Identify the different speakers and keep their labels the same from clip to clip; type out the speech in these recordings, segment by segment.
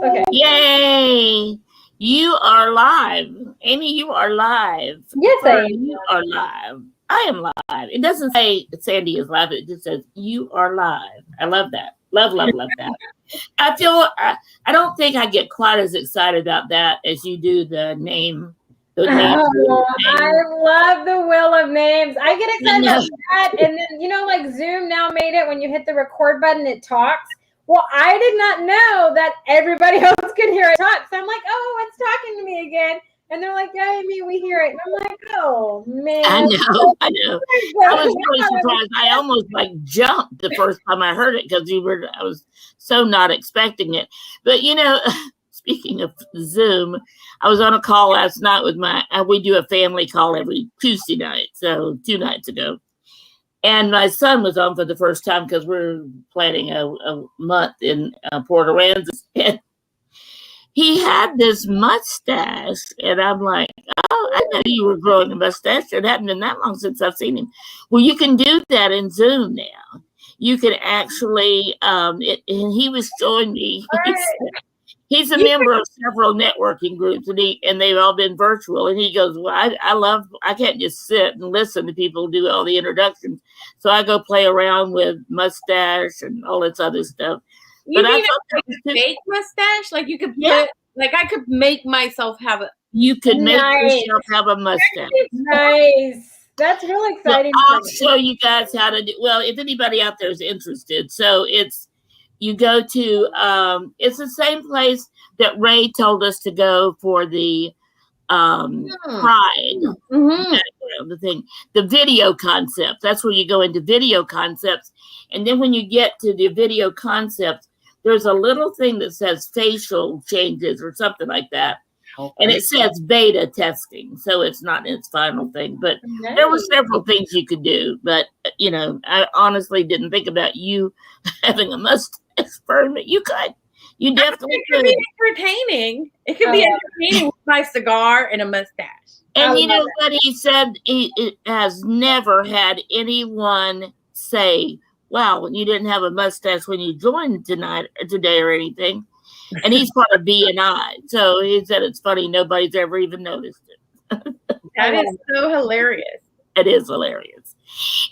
Speaker 1: Okay.
Speaker 2: Yay! You are live. Amy, you are live.
Speaker 1: Yes, I am.
Speaker 2: You are live. I am live. It doesn't say Sandy is live. It just says you are live. I love that. Love that. I don't think I get quite as excited about that as you do the name.
Speaker 1: I love the wheel of names. I get excited about that. And then, like Zoom now made it when you hit the record button, it talks. Well, I did not know that everybody else could hear it talk. So I'm like, oh, it's talking to me again. And they're like, yeah, Amy, we hear it. And I'm like, oh, man.
Speaker 2: I know. I was really surprised. I almost jumped the first time I heard it because I was so not expecting it. But, speaking of Zoom, I was on a call last night with we do a family call every Tuesday night. So 2 nights ago. And my son was on for the first time because we're planning a month in Port Aransas. And he had this mustache. And I'm like, oh, I know you were growing a mustache. It hadn't been that long since I've seen him. Well, you can do that in Zoom now. You can actually, and he was showing me. He's a member of several networking groups, and they've all been virtual. And he goes, well, I can't just sit and listen to people do all the introductions. So I go play around with mustache and all this other stuff.
Speaker 3: You mean a fake mustache? Like you could put, like I could make myself have a.
Speaker 2: You could make yourself have a mustache.
Speaker 1: Nice. That's really exciting.
Speaker 2: Well, I'll show you guys how to do. Well, if anybody out there is interested, so you go to, it's the same place that Ray told us to go for the Pride. The video concepts. That's where you go into video concepts. And then when you get to the video concepts, there's a little thing that says facial changes or something like that. Okay. And it says beta testing. So it's not its final thing. But there were several things you could do. But, I honestly didn't think about you having a mustache. Experiment. You could. You definitely could.
Speaker 3: Be entertaining. It could be entertaining with my cigar and a mustache.
Speaker 2: And you know what he said? He has never had anyone say, wow, you didn't have a mustache when you joined today or anything. And he's part of BNI. So he said it's funny. Nobody's ever even noticed it.
Speaker 3: That is so hilarious.
Speaker 2: It is hilarious.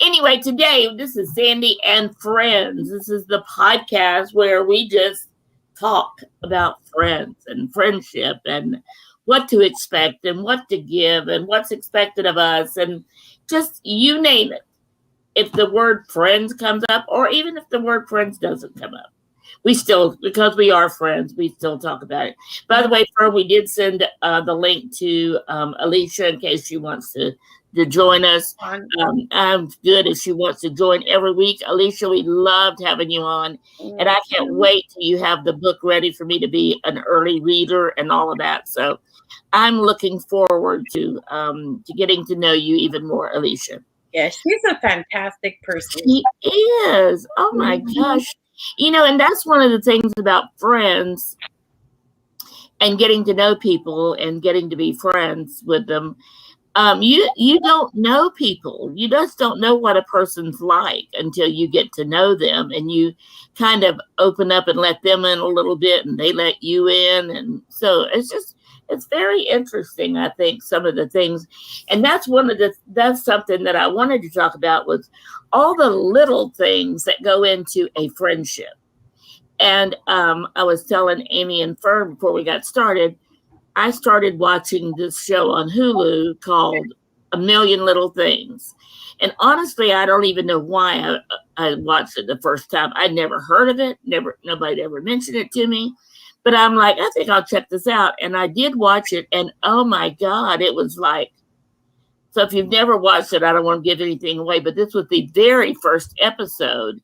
Speaker 2: Anyway, today, this is Sandy and Friends. This is the podcast where we just talk about friends and friendship and what to expect and what to give and what's expected of us and just you name it. If the word friends comes up or even if the word friends doesn't come up, we still, because we are friends, we still talk about it. By the way, Fern, we did send the link to Alicia in case she wants to join us. I'm good if she wants to join every week. Alicia, we loved having you on. And I can't wait till you have the book ready for me to be an early reader and all of that. So I'm looking forward to getting to know you even more, Alicia.
Speaker 3: Yeah, she's a fantastic person.
Speaker 2: She is. Oh my gosh. And that's one of the things about friends and getting to know people and getting to be friends with them. You don't know people. You just don't know what a person's like until you get to know them and you kind of open up and let them in a little bit and they let you in. And so it's very interesting, I think, some of the things. And that's something that I wanted to talk about was all the little things that go into a friendship. And I was telling Amy and Fern before we got started, I started watching this show on Hulu called A Million Little Things. And honestly, I don't even know why I watched it the first time. I'd never heard of it. Nobody ever mentioned it to me. But I'm like, I think I'll check this out. And I did watch it. And oh my God, it was like, so if you've never watched it, I don't want to give anything away. But this was the very first episode.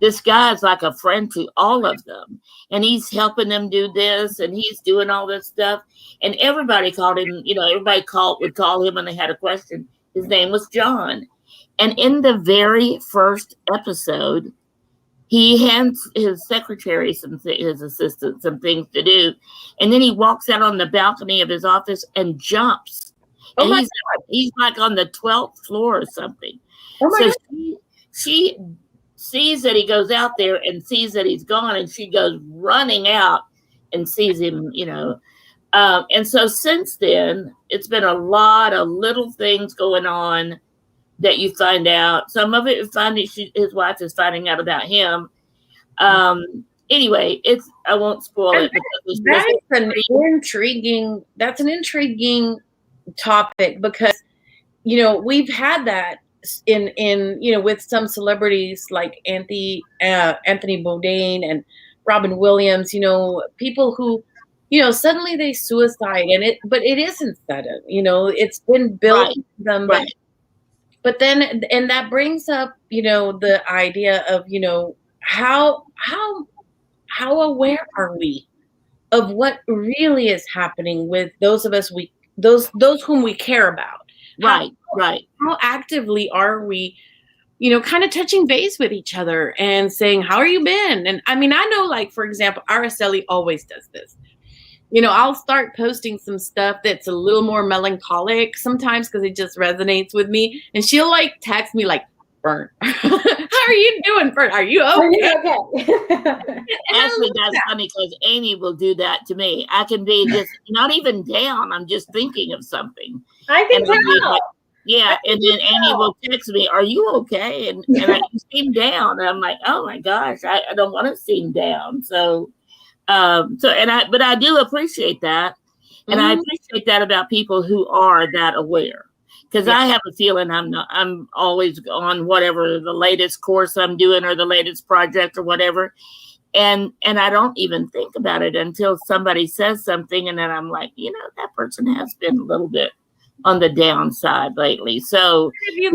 Speaker 2: This guy's like a friend to all of them. And he's helping them do this. And he's doing all this stuff. And everybody called him, everybody would call him when they had a question. His name was John. And in the very first episode, he hands his secretary, his assistant, some things to do. And then he walks out on the balcony of his office and jumps. And he's like on the 12th floor or something. So she sees that he goes out there and sees that he's gone. And she goes running out and sees him, and so since then, it's been a lot of little things going on that you find out. Some of it is his wife is finding out about him. Anyway, I won't spoil it.
Speaker 3: That's an intriguing topic because, we've had that in with some celebrities like Anthony Bourdain and Robin Williams, people who, suddenly they suicide but it isn't sudden, it's been built
Speaker 2: Right.
Speaker 3: to them.
Speaker 2: Right.
Speaker 3: But then, and that brings up, the idea of, how aware are we of what really is happening with those of us those whom we care about?
Speaker 2: Right.
Speaker 3: How actively are we, kind of touching base with each other and saying, how are you been? And I mean, I know, like, for example, Araceli always does this. I'll start posting some stuff that's a little more melancholic sometimes because it just resonates with me. And she'll like text me like, Fern, how are you doing, Fern? Are you okay?
Speaker 2: Actually, that's funny because Amy will do that to me. I can be just not even down. I'm just thinking of something.
Speaker 1: I can tell.
Speaker 2: Yeah, and then Amy will text me, "Are you okay?" And I seem down. And I'm like, "Oh my gosh, I don't want to seem down." So, but I do appreciate that, and I appreciate that about people who are that aware. Because I have a feeling I'm always on whatever the latest course I'm doing or the latest project or whatever. And I don't even think about it until somebody says something. And then I'm like, that person has been a little bit on the downside lately. So,
Speaker 3: I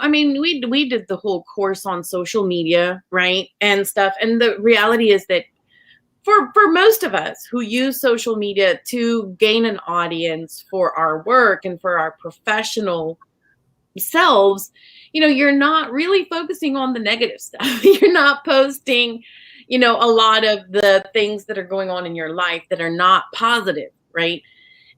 Speaker 3: mean, we did the whole course on social media, right? And stuff. And the reality is that for most of us who use social media to gain an audience for our work and for our professional selves, you're not really focusing on the negative stuff. You're not posting, a lot of the things that are going on in your life that are not positive, right?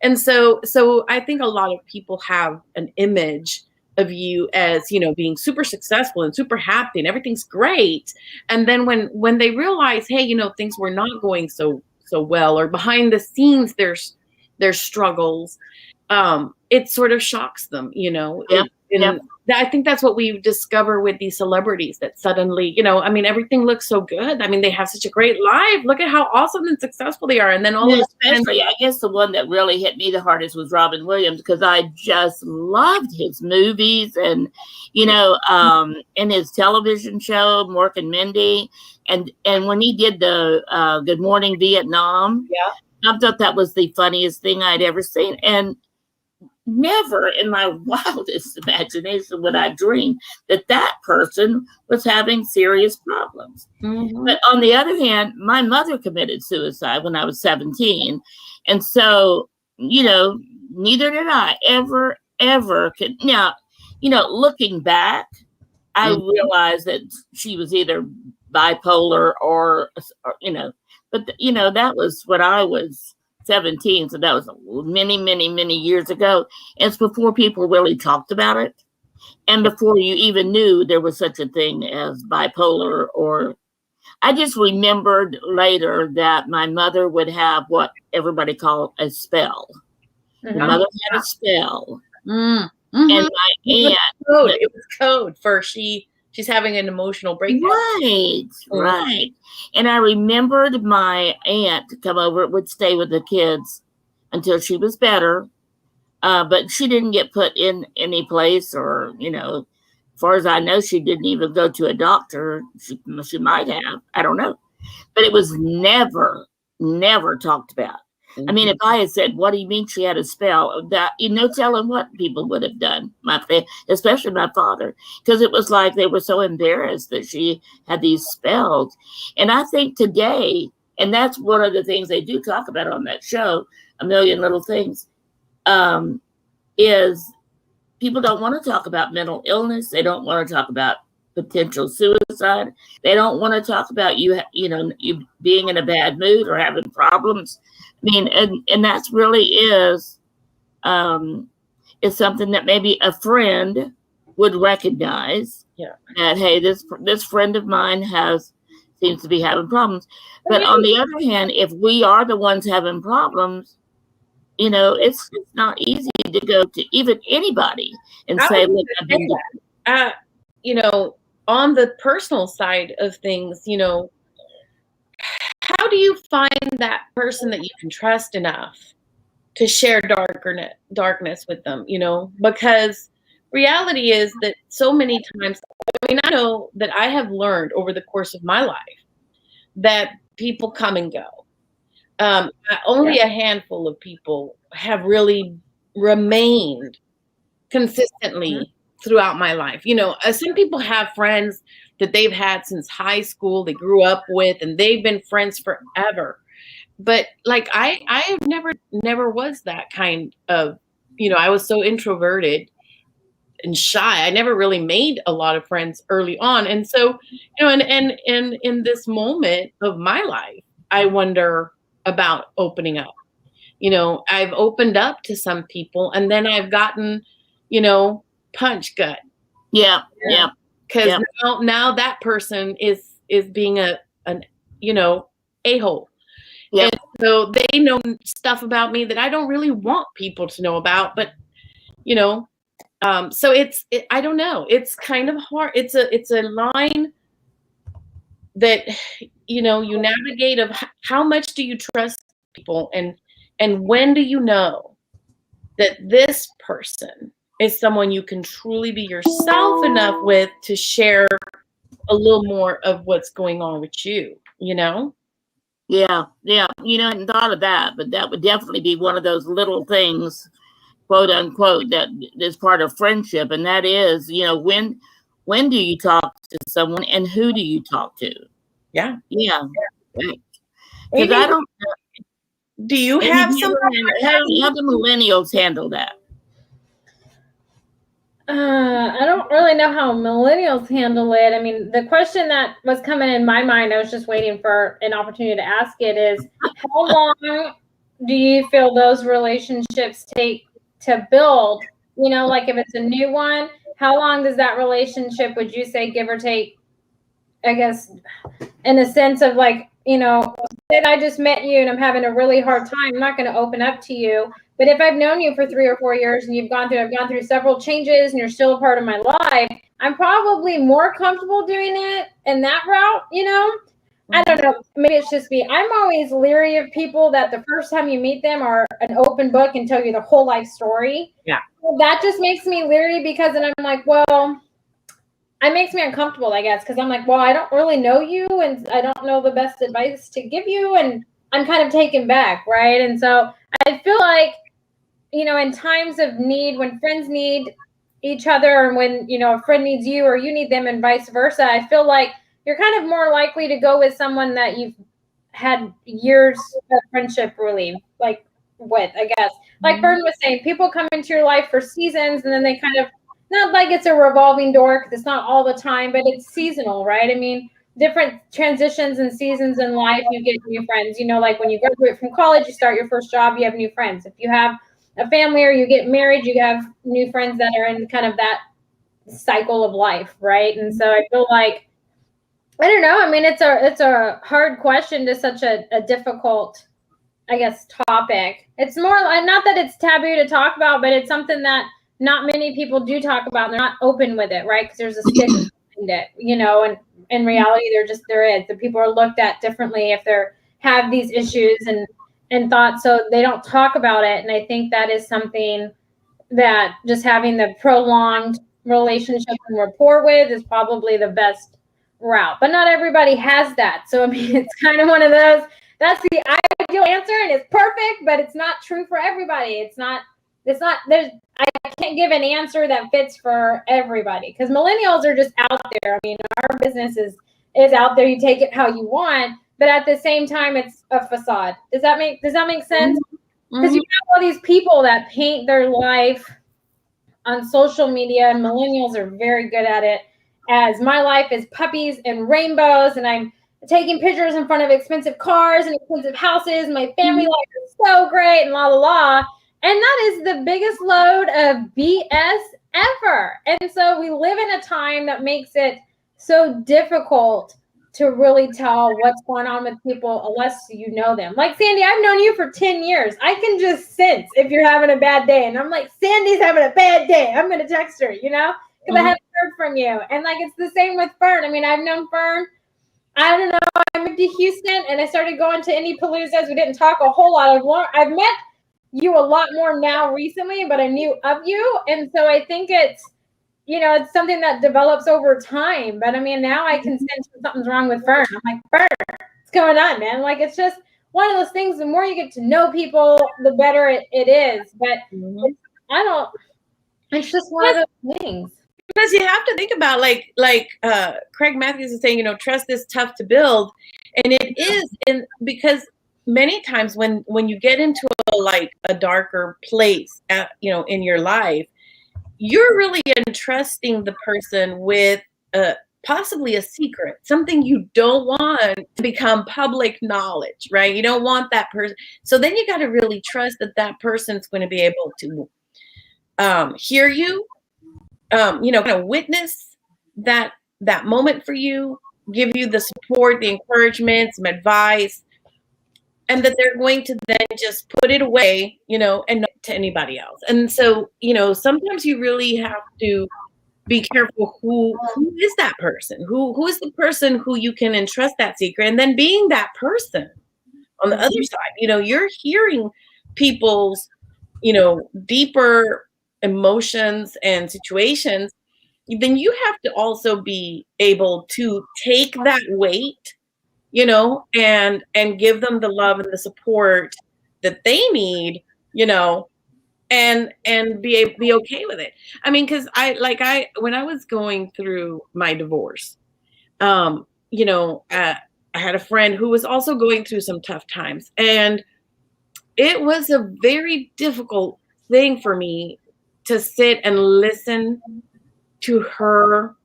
Speaker 3: And so I think a lot of people have an image of you as, being super successful and super happy and everything's great. And then when they realize, hey, things were not going so well, or behind the scenes, there's struggles, it sort of shocks them, I think that's what we discover with these celebrities that suddenly, everything looks so good. I mean, they have such a great life. Look at how awesome and successful they are. And then
Speaker 2: especially, I guess the one that really hit me the hardest was Robin Williams, because I just loved his movies and, and his television show, Mork and Mindy. And when he did the Good Morning Vietnam, I thought that was the funniest thing I'd ever seen. And never in my wildest imagination would I dream that person was having serious problems. Mm-hmm. But on the other hand, my mother committed suicide when I was 17. And so, neither did I ever could. Now, looking back, I realized that she was either bipolar or but that was when I was 17, so that was many, many, many years ago. And it's before people really talked about it, and before you even knew there was such a thing as bipolar. Or I just remembered later that my mother would have what everybody called a spell. Mm-hmm. My mother had a spell, and my aunt.
Speaker 3: It was code for she's having an emotional breakdown.
Speaker 2: Right. And I remembered my aunt to come over, would stay with the kids until she was better. But she didn't get put in any place, or, as far as I know, she didn't even go to a doctor. She might have, I don't know. But it was never talked about. I mean, if I had said, what do you mean she had a spell? That, telling what people would have done, especially my father, because it was like they were so embarrassed that she had these spells. And I think today, and that's one of the things they do talk about on that show, A Million Little Things, is people don't want to talk about mental illness. They don't want to talk about potential suicide. They don't want to talk about you being in a bad mood or having problems. I mean, and that's really is something that maybe a friend would recognize.
Speaker 3: Yeah.
Speaker 2: That, hey, this friend of mine seems to be having problems. But on the other hand, if we are the ones having problems, you know, it's not easy to go to even anybody and say, look, I've been
Speaker 3: you know, on the personal side of things, you know, how do you find that person that you can trust enough to share darkness with them, you know? Because reality is that so many times, I mean, I know that I have learned over the course of my life that people come and go. Only a handful of people have really remained consistently throughout my life. You know, some people have friends that they've had since high school, they grew up with, and they've been friends forever. But like I never was that kind of, you know, I was so introverted and shy. I never really made a lot of friends early on. And so, you know, and in this moment of my life, I wonder about opening up. You know, I've opened up to some people and then I've gotten, you know, punch gut.
Speaker 2: Yeah.
Speaker 3: Because now that person is being an you know, a-hole.
Speaker 2: Yeah.
Speaker 3: And so they know stuff about me that I don't really want people to know about. But, you know, so I don't know. It's kind of hard. It's a line that, you know, you navigate of how much do you trust people and when do you know that this person is someone you can truly be yourself enough with to share a little more of what's going on with you, you know?
Speaker 2: Yeah. You know, I hadn't thought of that, but that would definitely be one of those little things, quote unquote, that is part of friendship. And that is, you know, when do you talk to someone and who do you talk to?
Speaker 3: Yeah.
Speaker 2: Because I don't.
Speaker 3: Do you have some?
Speaker 2: How do millennials handle that?
Speaker 1: I don't really know how millennials handle it. I mean, the question that was coming in my mind, I was just waiting for an opportunity to ask it, is how long do you feel those relationships take to build? You know, like if it's a new one, how long does that relationship, would you say, give or take, I guess, in the sense of like, you know, say I just met you and I'm having a really hard time, I'm not going to open up to you. But if I've known you for 3 or 4 years and I've gone through several changes and you're still a part of my life, I'm probably more comfortable doing it in that route, you know? I don't know. Maybe it's just me. I'm always leery of people that the first time you meet them are an open book and tell you the whole life story.
Speaker 3: Yeah.
Speaker 1: That just makes me leery because then I'm like, well, it makes me uncomfortable, I guess, because I'm like, well, I don't really know you and I don't know the best advice to give you. And I'm kind of taken back, right? And so I feel like, you know, in times of need, when friends need each other and when, you know, a friend needs you or you need them and vice versa, I feel like you're kind of more likely to go with someone that you've had years of friendship really like with, I guess. Like Vern was saying, people come into your life for seasons and then they kind of, not like it's a revolving door because it's not all the time, but it's seasonal, right? I mean, different transitions and seasons in life, you get new friends. You know, like when you graduate from college, you start your first job, you have new friends. If you have a family or you get married, you have new friends that are in kind of that cycle of life, right? And so I feel like, I don't know. I mean, it's a hard question to such a difficult, I guess, topic. It's more not that it's taboo to talk about, but it's something that not many people do talk about. And they're not open with it, right? Because there's a stigma behind it, you know. And in reality, there is. The people are looked at differently if they have these issues and thoughts, so they don't talk about it. And I think that is something that just having the prolonged relationship and rapport with is probably the best route. But not everybody has that. So I mean, it's kind of one of those. That's the ideal answer, and it's perfect, but it's not true for everybody. It's not. I can't give an answer that fits for everybody because millennials are just out there. I mean, our business is out there. You take it how you want, but at the same time, it's a facade. Does that make sense? Because you have all these people that paint their life on social media, and millennials are very good at it. As my life is puppies and rainbows, and I'm taking pictures in front of expensive cars and expensive houses. My family life is so great, and la la la. And that is the biggest load of BS ever. And so we live in a time that makes it so difficult to really tell what's going on with people unless you know them. Like Sandy, I've known you for 10 years. I can just sense if you're having a bad day. And I'm like, Sandy's having a bad day. I'm going to text her, you know, because I haven't heard from you. And like, it's the same with Fern. I mean, I've known Fern, I don't know, I moved to Houston and I started going to Indie Paloozas. We didn't talk a whole lot. I've met you a lot more now recently, but I knew of you. And so I think it's, you know, it's something that develops over time. But I mean, now I can sense when something's wrong with Fern. I'm like, Fern, what's going on, man? Like, it's just one of those things. The more you get to know people, the better it is. But it's just one of those things.
Speaker 3: Because you have to think about, like Craig Matthews is saying, you know, trust is tough to build. And it is, because many times when you get into a darker place, you know, in your life, you're really entrusting the person with possibly a secret, something you don't want to become public knowledge, right? You don't want that person. So then you got to really trust that person's going to be able to hear you, you know, kind of witness that moment for you, give you the support, the encouragement, some advice, and that they're going to then just put it away, you know, and not to anybody else. And so, you know, sometimes you really have to be careful who is that person, who is the person who you can entrust that secret. And then being that person on the other side, you know, you're hearing people's, you know, deeper emotions and situations. Then you have to also be able to take that weight, you know, and give them the love and the support that they need, you know, and be okay with it. I mean, because when I was going through my divorce, you know, I had a friend who was also going through some tough times, and it was a very difficult thing for me to sit and listen to her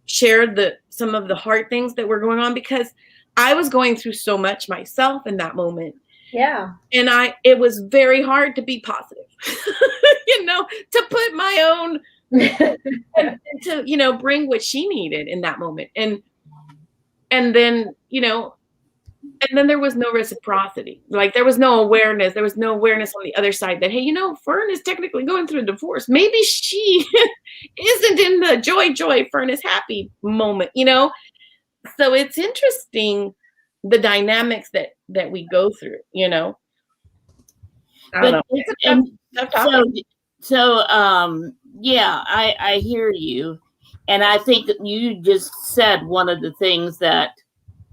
Speaker 3: share some of the hard things that were going on, because I was going through so much myself in that moment.
Speaker 1: Yeah.
Speaker 3: And it was very hard to be positive, you know, to put my own, and to, you know, bring what she needed in that moment. And then, you know, and then there was no reciprocity. Like, there was no awareness. There was no awareness on the other side that, hey, you know, Fern is technically going through a divorce. Maybe she isn't in the joy, Fern is happy moment, you know? So it's interesting, the dynamics that we go through, you know. I don't know.
Speaker 2: Yeah, I hear you, and I think that you just said one of the things that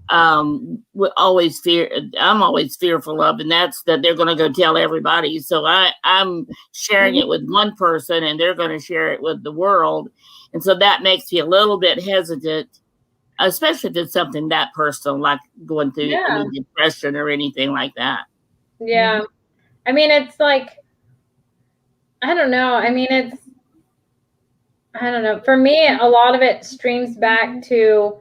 Speaker 2: I'm always fearful of, and that's that they're going to go tell everybody. So I'm sharing it with one person, and they're going to share it with the world, and so that makes me a little bit hesitant. Especially if it's something that personal, like going through any depression or anything like that.
Speaker 1: Yeah. I mean, it's like, I don't know. I mean, I don't know. For me, a lot of it streams back to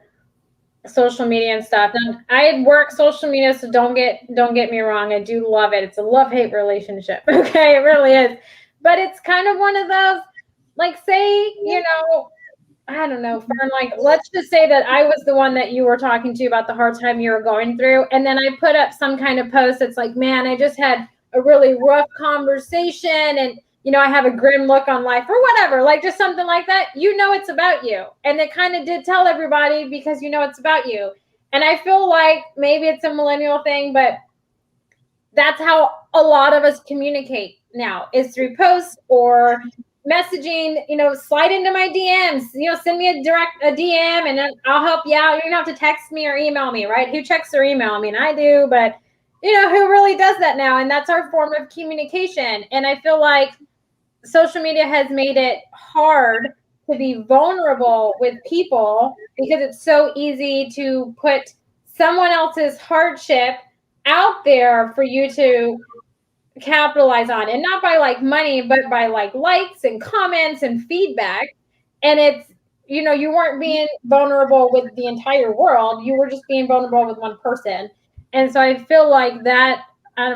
Speaker 1: social media and stuff. And I work social media, so don't get me wrong. I do love it. It's a love-hate relationship. Okay, it really is. But it's kind of one of those, like, say, you know, I don't know, Fern, like, let's just say that I was the one that you were talking to about the hard time you were going through. And then I put up some kind of post that's like, man, I just had a really rough conversation and, you know, I have a grim look on life or whatever, like just something like that. You know, it's about you. And it kind of did tell everybody because you know it's about you. And I feel like maybe it's a millennial thing, but that's how a lot of us communicate now, is through posts or messaging, you know, slide into my DMs, you know, send me a DM and then I'll help you out. You don't have to text me or email me, right? Who checks their email? I mean, I do, but you know, who really does that now? And that's our form of communication. And I feel like social media has made it hard to be vulnerable with people because it's so easy to put someone else's hardship out there for you to capitalize on, and not by like money, but by like likes and comments and feedback. And it's, you know, you weren't being vulnerable with the entire world. You were just being vulnerable with one person. And so I feel like that,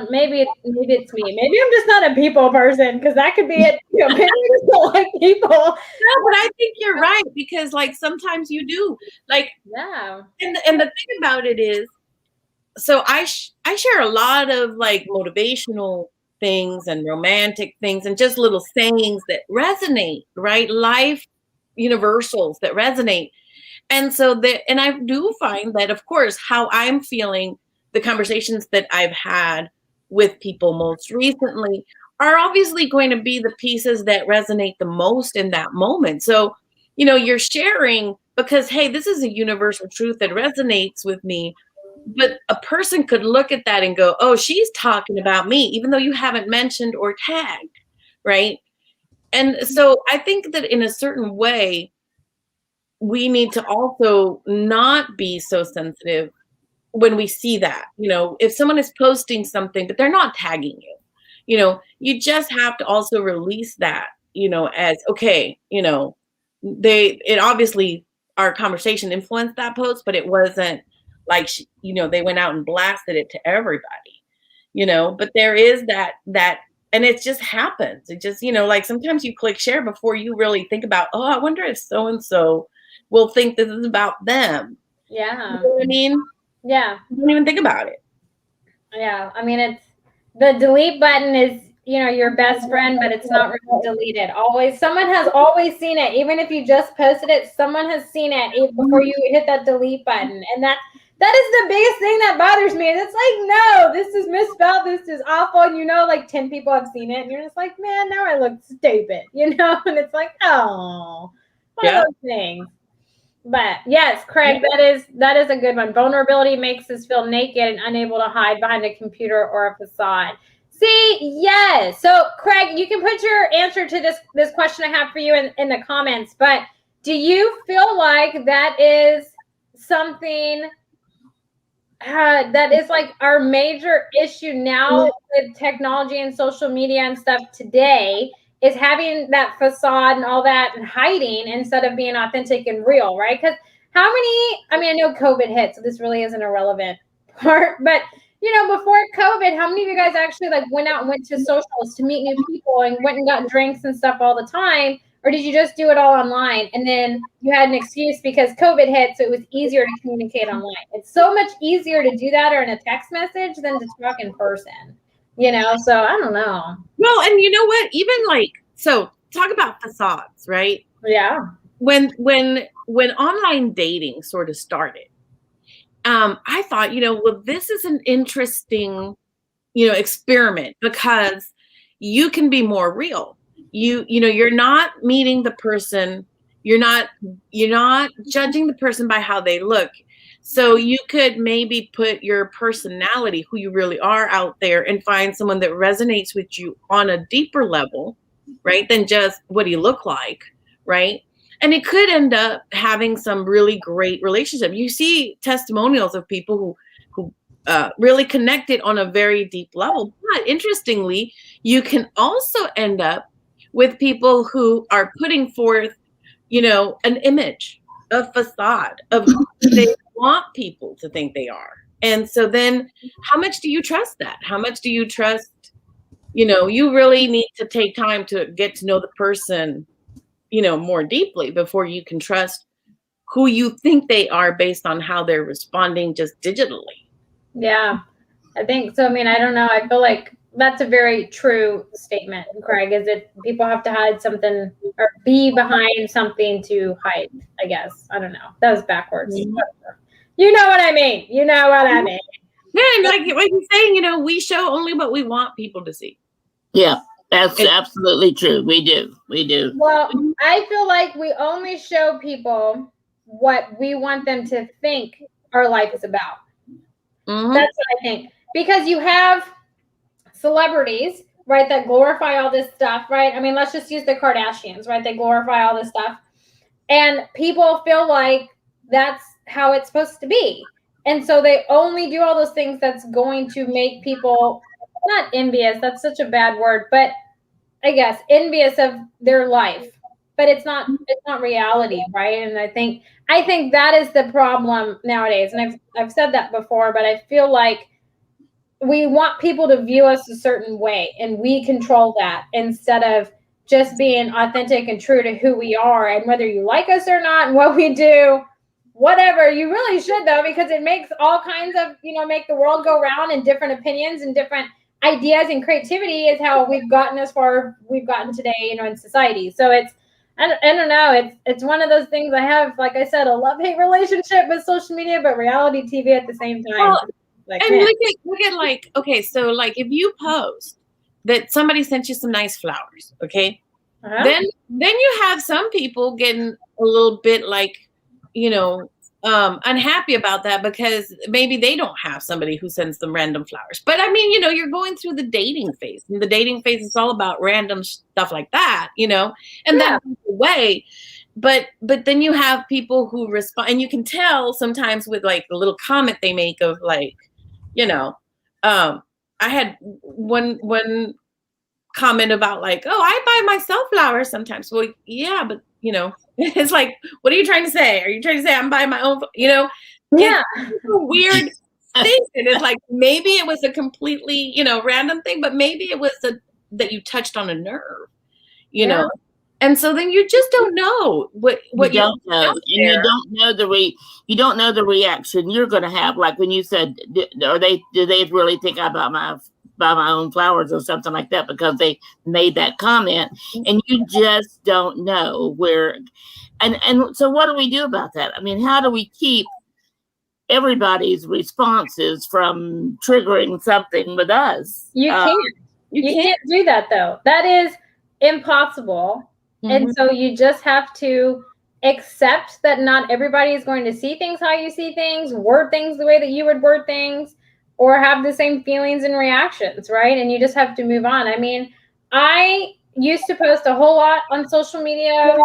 Speaker 1: maybe it's me. Maybe I'm just not a people person, because that could be it. You know, maybe I just don't like people.
Speaker 3: No, but I think you're right, because like sometimes you do. Like,
Speaker 1: Yeah.
Speaker 3: And the thing about it is, so I share a lot of like motivational things and romantic things and just little sayings that resonate, right? Life universals that resonate. And so and I do find that, of course, how I'm feeling, the conversations that I've had with people most recently are obviously going to be the pieces that resonate the most in that moment. So, you know, you're sharing because, hey, this is a universal truth that resonates with me. But a person could look at that and go, oh, she's talking about me, even though you haven't mentioned or tagged, right? And so I think that in a certain way, we need to also not be so sensitive when we see that. You know, if someone is posting something, but they're not tagging you, you know, you just have to also release that, you know, as, okay, you know, it obviously, our conversation influenced that post, but it wasn't like, you know, they went out and blasted it to everybody, you know, but there is that, and it just happens. It just, you know, like sometimes you click share before you really think about, oh, I wonder if so-and-so will think this is about them.
Speaker 1: Yeah.
Speaker 3: You know what I mean?
Speaker 1: Yeah.
Speaker 3: You don't even think about it.
Speaker 1: Yeah. I mean, it's the delete button is, you know, your best friend, but it's not really deleted. Always, someone has always seen it. Even if you just posted it, someone has seen it before you hit that delete button. And that is the biggest thing that bothers me. It's like, no, this is misspelled. This is awful. And you know, like 10 people have seen it. And you're just like, man, now I look stupid, you know? And it's like, oh, one of those things. But yes, Craig, that is a good one. Vulnerability makes us feel naked and unable to hide behind a computer or a facade. See, yes. So, Craig, you can put your answer to this question I have for you in the comments. But do you feel like that is something that is like our major issue now with technology and social media and stuff today? Is having that facade and all that and hiding instead of being authentic and real, right? Because I know COVID hit, so this really isn't a relevant part, but you know, before COVID, how many of you guys actually like went out and went to socials to meet new people and went and got drinks and stuff all the time? Or did you just do it all online? And then you had an excuse because COVID hit, so it was easier to communicate online. It's so much easier to do that or in a text message than to talk in person. You know, so I don't know.
Speaker 3: Well, and you know what? Even like, so talk about facades, right?
Speaker 1: Yeah.
Speaker 3: When online dating sort of started, I thought, you know, well, this is an interesting, you know, experiment because you can be more real. You know, you're not meeting the person, you're not judging the person by how they look. So you could maybe put your personality, who you really are, out there and find someone that resonates with you on a deeper level, right? Than just what do you look like, right? And it could end up having some really great relationship. You see testimonials of people who really connected on a very deep level. But interestingly, you can also end up with people who are putting forth, you know, an image, a facade of who they want people to think they are. And so then how much do you trust that? How much do you trust, you know, you really need to take time to get to know the person, you know, more deeply before you can trust who you think they are based on how they're responding just digitally.
Speaker 1: Yeah, I think so. I mean, I don't know. I feel like that's a very true statement, Craig, is that people have to hide something or be behind something to hide, I guess. I don't know. That was backwards.
Speaker 3: Mm-hmm.
Speaker 1: You know what I mean. You know what I mean.
Speaker 3: Yeah, and like you're saying, you know, we show only what we want people to see.
Speaker 2: Yeah, that's absolutely true. We do.
Speaker 1: Well, I feel like we only show people what we want them to think our life is about.
Speaker 3: Mm-hmm.
Speaker 1: That's what I think. Because you have celebrities, right, that glorify all this stuff, right? I mean, let's just use the Kardashians, right? They glorify all this stuff. And people feel like that's how it's supposed to be. And so they only do all those things that's going to make people not envious, that's such a bad word, but I guess envious of their life. But it's not reality, right? And I think that is the problem nowadays. And I've said that before, but I feel like we want people to view us a certain way, and we control that instead of just being authentic and true to who we are. And whether you like us or not and what we do, whatever, you really should, though, because it makes all kinds of, make the world go round, and different opinions and different ideas and creativity is how we've gotten as far as we've gotten today, in society. So I don't know. It's one of those things. I have, like I said, a love-hate relationship with social media, but reality TV at the same time.
Speaker 3: Well, and look at like, okay, so like if you post that somebody sent you some nice flowers, okay, then you have some people getting a little bit like, unhappy about that because maybe they don't have somebody who sends them random flowers. But I mean, you're going through the dating phase, and the dating phase is all about random stuff like that, and that's the way. But then you have people who respond, and you can tell sometimes with like the little comment they make of like, I had one comment about like, oh, I buy myself flowers sometimes. Well, yeah, but it's like, what are you trying to say? Are you trying to say I'm buying my own?
Speaker 1: Yeah,
Speaker 3: it's a weird thing. And it's like maybe it was a completely random thing, but maybe it was that you touched on a nerve, know. And so then you just don't know what
Speaker 2: you don't know, and you don't know the reaction you're going to have. Like when you said, do they really think I buy my own flowers or something like that because they made that comment, and you just don't know where. And so what do we do about that? I mean, how do we keep everybody's responses from triggering something with us?
Speaker 1: You can't do that, though. That is impossible. And so you just have to accept that not everybody is going to see things how you see things, word things the way that you would word things, or have the same feelings and reactions, right? And you just have to move on. I mean, I used to post a whole lot on social media,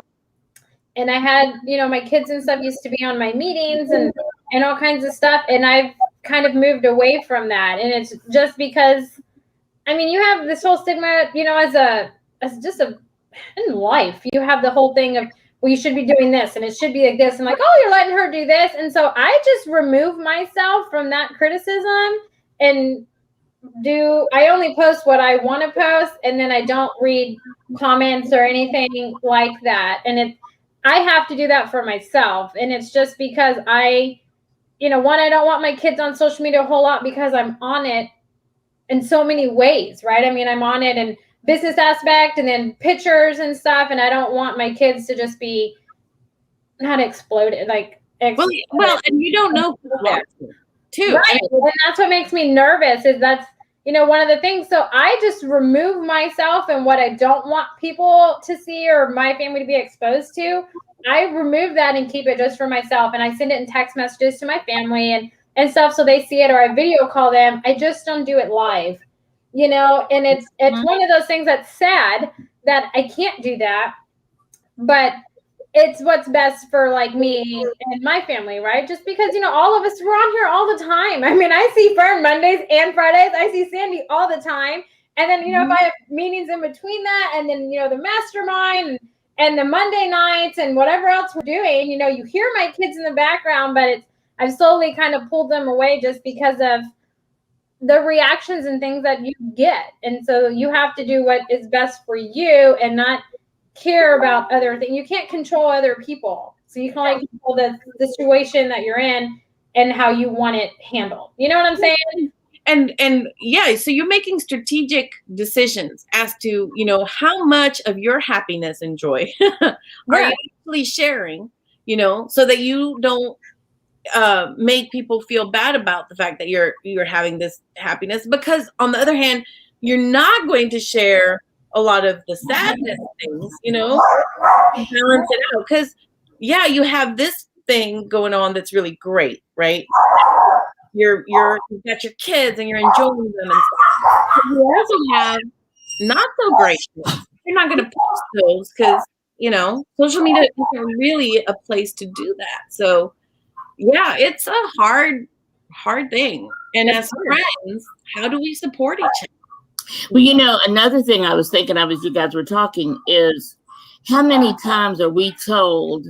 Speaker 1: and I had, my kids and stuff used to be on my meetings and all kinds of stuff. And I've kind of moved away from that. And it's just because, I mean, you have this whole stigma, in life, you have the whole thing of, well, you should be doing this and it should be like this, and like, oh, you're letting her do this. And so I just remove myself from that criticism and I only post what I want to post, and then I don't read comments or anything like that. And I have to do that for myself. And it's just because I don't want my kids on social media a whole lot because I'm on it in so many ways, right? I mean, I'm on it in business aspect and then pictures and stuff, and I don't want my kids to just be not exploded,
Speaker 3: well, and you don't know too,
Speaker 1: right? And that's what makes me nervous. Is that's one of the things. So I just remove myself and what I don't want people to see or my family to be exposed to. I remove that and keep it just for myself, and I send it in text messages to my family and stuff so they see it, or I video call them. I just don't do it live. And it's one of those things that's sad that I can't do that, but it's what's best for like me and my family, right? Just because, all of us, we're on here all the time. I mean, I see Fern Mondays and Fridays. I see Sandy all the time. And then, if I have meetings in between that, and then, the mastermind and the Monday nights and whatever else we're doing, you hear my kids in the background, but I've slowly kind of pulled them away just because of the reactions and things that you get. And so you have to do what is best for you and not care about other things. You can't control other people. So you can only control the situation that you're in and how you want it handled. You know what I'm saying?
Speaker 3: And yeah, so you're making strategic decisions as to, how much of your happiness and joy are you actually sharing, so that you don't make people feel bad about the fact that you're having this happiness, because on the other hand, you're not going to share a lot of the sadness things, balance it out. Because you have this thing going on that's really great, right? You've got your kids and you're enjoying them, and stuff. But you also have not so great things. You're not going to post those because social media isn't really a place to do that. So yeah, it's a hard thing. And as friends, how do we support each other?
Speaker 2: Well, another thing I was thinking of as you guys were talking is, how many times are we told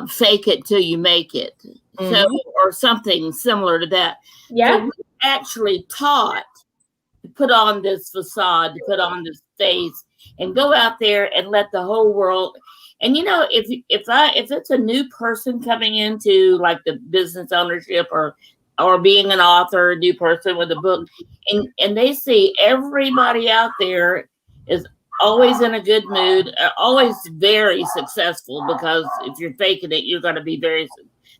Speaker 2: fake it till you make it. So, or something similar to that.
Speaker 1: Yeah.
Speaker 2: So we actually taught to put on this facade, to put on this face, and go out there and let the whole world. And you know, if it's a new person coming into like the business ownership or being an author, a new person with a book, and they see everybody out there is always in a good mood, always very successful, because if you're faking it, you're going to be very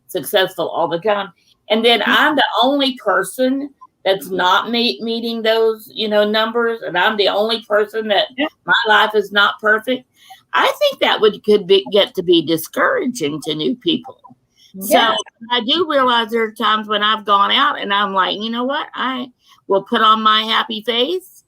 Speaker 2: successful all the time. And then I'm the only person that's not meeting those, numbers, and I'm the only person that my life is not perfect. I think that could get to be discouraging to new people. Yeah. So I do realize there are times when I've gone out and I'm like, you know what? I will put on my happy face.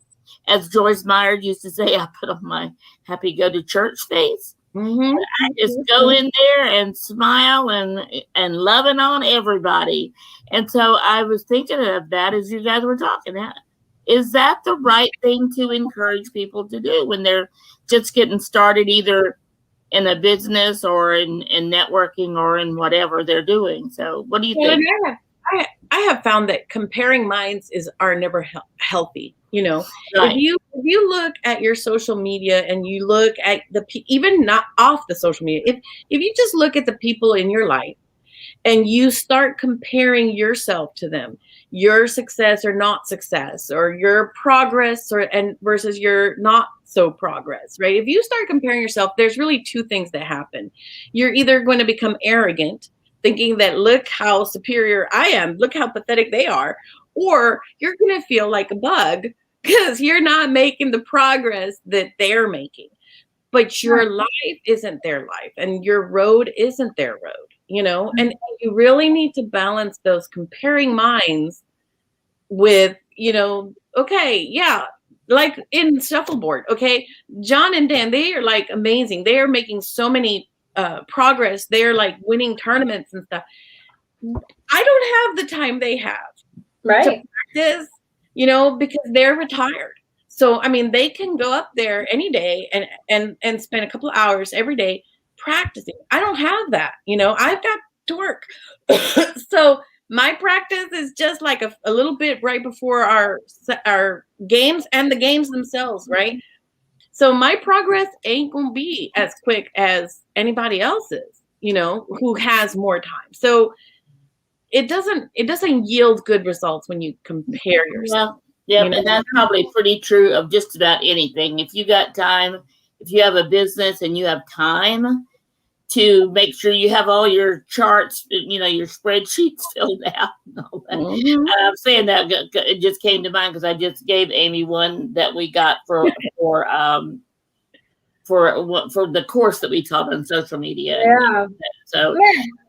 Speaker 2: As Joyce Meyer used to say, I put on my happy go to church face. Mm-hmm. I just go in there and smile and loving on everybody. And so I was thinking of that as you guys were talking. Is that the right thing to encourage people to do when they're just getting started, either in a business or in networking or in whatever they're doing? So what do you think?
Speaker 3: I have found that comparing minds are never healthy.
Speaker 2: Right.
Speaker 3: If you look at your social media and you look at even not off the social media, if you just look at the people in your life and you start comparing yourself to them, your success or not success, or your progress versus your not so progress, right? If you start comparing yourself, there's really two things that happen. You're either going to become arrogant, thinking that look how superior I am, look how pathetic they are, or you're going to feel like a bug because you're not making the progress that they're making. But your life isn't their life, and your road isn't their road, and you really need to balance those comparing minds with, okay, yeah, like in shuffleboard, okay, John and Dan, they are like amazing. They are making so many progress. They're like winning tournaments and stuff. I don't have the time they have to practice, because they're retired. So, I mean, they can go up there any day and spend a couple of hours every day practicing. I don't have that, I've got to work. So my practice is just like a little bit right before our games and the games themselves, right? So my progress ain't gonna be as quick as anybody else's, who has more time. So it doesn't yield good results when you compare yourself.
Speaker 2: Yeah, and that's probably pretty true of just about anything. If you got time, if you have a business and you have time to make sure you have all your charts, your spreadsheets filled out and all that. Mm-hmm. I'm saying that it just came to mind because I just gave Amy one that we got for the course that we taught on social media.
Speaker 1: Yeah.
Speaker 2: So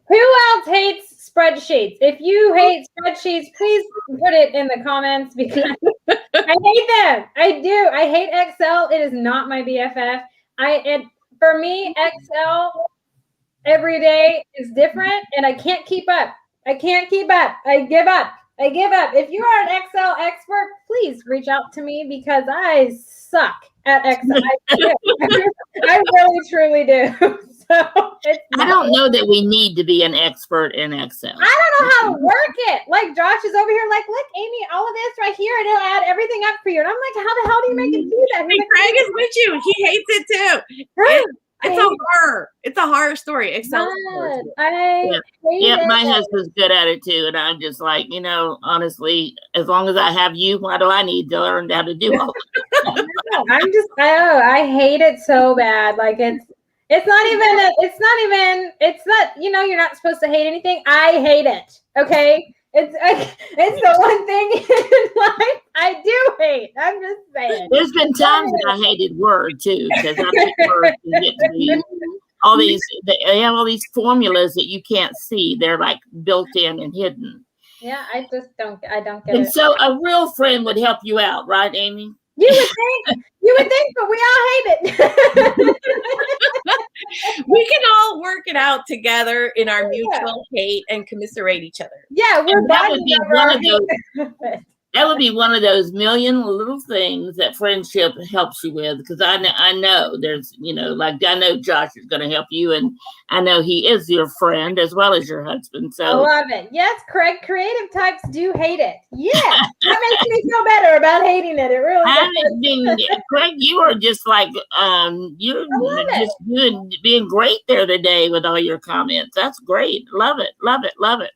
Speaker 1: who else hates spreadsheets? If you hate spreadsheets, please put it in the comments, because I hate them. I do. I hate Excel. It is not my BFF. For me, Excel every day is different, and I can't keep up. I give up. If you are an Excel expert, please reach out to me, because I suck at Excel. I really, truly do. So
Speaker 2: I don't know that we need to be an expert in Excel.
Speaker 1: I don't know how to work it. Like Josh is over here like, look, Amy, all of this right here, and it'll add everything up for you. And I'm like, how the hell do you make it do that?
Speaker 3: Hey, Craig is with you. He hates it too. It's a horror. It's a horror story. Excel.
Speaker 2: My husband's good at it too, and I'm just like, honestly, as long as I have you, why do I need to learn how to do all that?
Speaker 1: I hate it so bad. Like it's not, you're not supposed to hate anything. I hate it. Okay. It's the one thing in life I do hate. I'm just saying.
Speaker 2: There's been times that I hated Word too, because I think Word can get to be they have all these formulas that you can't see. They're like built in and hidden.
Speaker 1: Yeah, I don't get it.
Speaker 2: And so a real friend would help you out, right, Amy?
Speaker 1: You would think, but we all hate it.
Speaker 3: We can all work it out together in our mutual hate and commiserate each other.
Speaker 1: Yeah,
Speaker 2: that would be one of those. That would be one of those million little things that friendship helps you with. Because I know there's, like I know Josh is going to help you, and I know he is your friend as well as your husband. So
Speaker 1: I love it. Yes, Craig, creative types do hate it. Yeah, that makes me feel better about hating it. It really does.
Speaker 2: Craig, you are just like you're just being great there today with all your comments. That's great. Love it. Love it. Love it.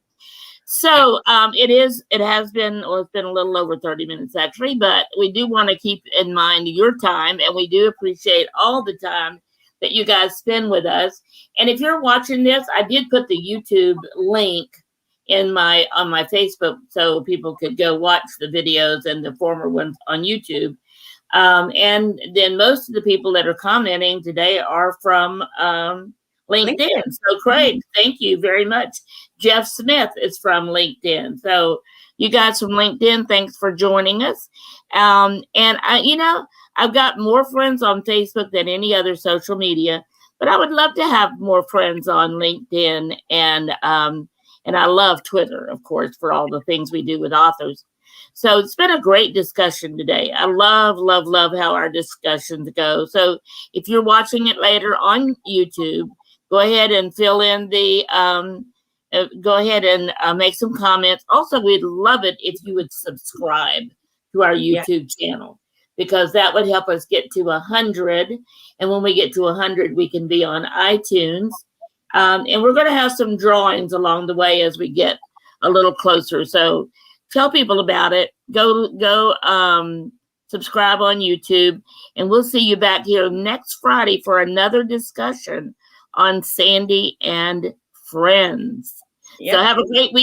Speaker 2: So it's been a little over 30 minutes actually, but we do want to keep in mind your time, and we do appreciate all the time that you guys spend with us. And if you're watching this, I did put the YouTube link on my Facebook so people could go watch the videos and the former ones on YouTube. And then most of the people that are commenting today are from LinkedIn. So Craig, thank you very much. Jeff Smith is from LinkedIn. So you guys from LinkedIn, thanks for joining us. And I've got more friends on Facebook than any other social media, but I would love to have more friends on LinkedIn, and I love Twitter, of course, for all the things we do with authors. So it's been a great discussion today. I love, love, love how our discussions go. So if you're watching it later on YouTube, go ahead and fill in the go ahead and make some comments. Also, we'd love it if you would subscribe to our YouTube channel, because that would help us get to 100. And when we get to 100, we can be on iTunes. And we're going to have some drawings along the way as we get a little closer. So tell people about it. Go subscribe on YouTube, and we'll see you back here next Friday for another discussion on Sandy and Friends. Yep. So have a great week.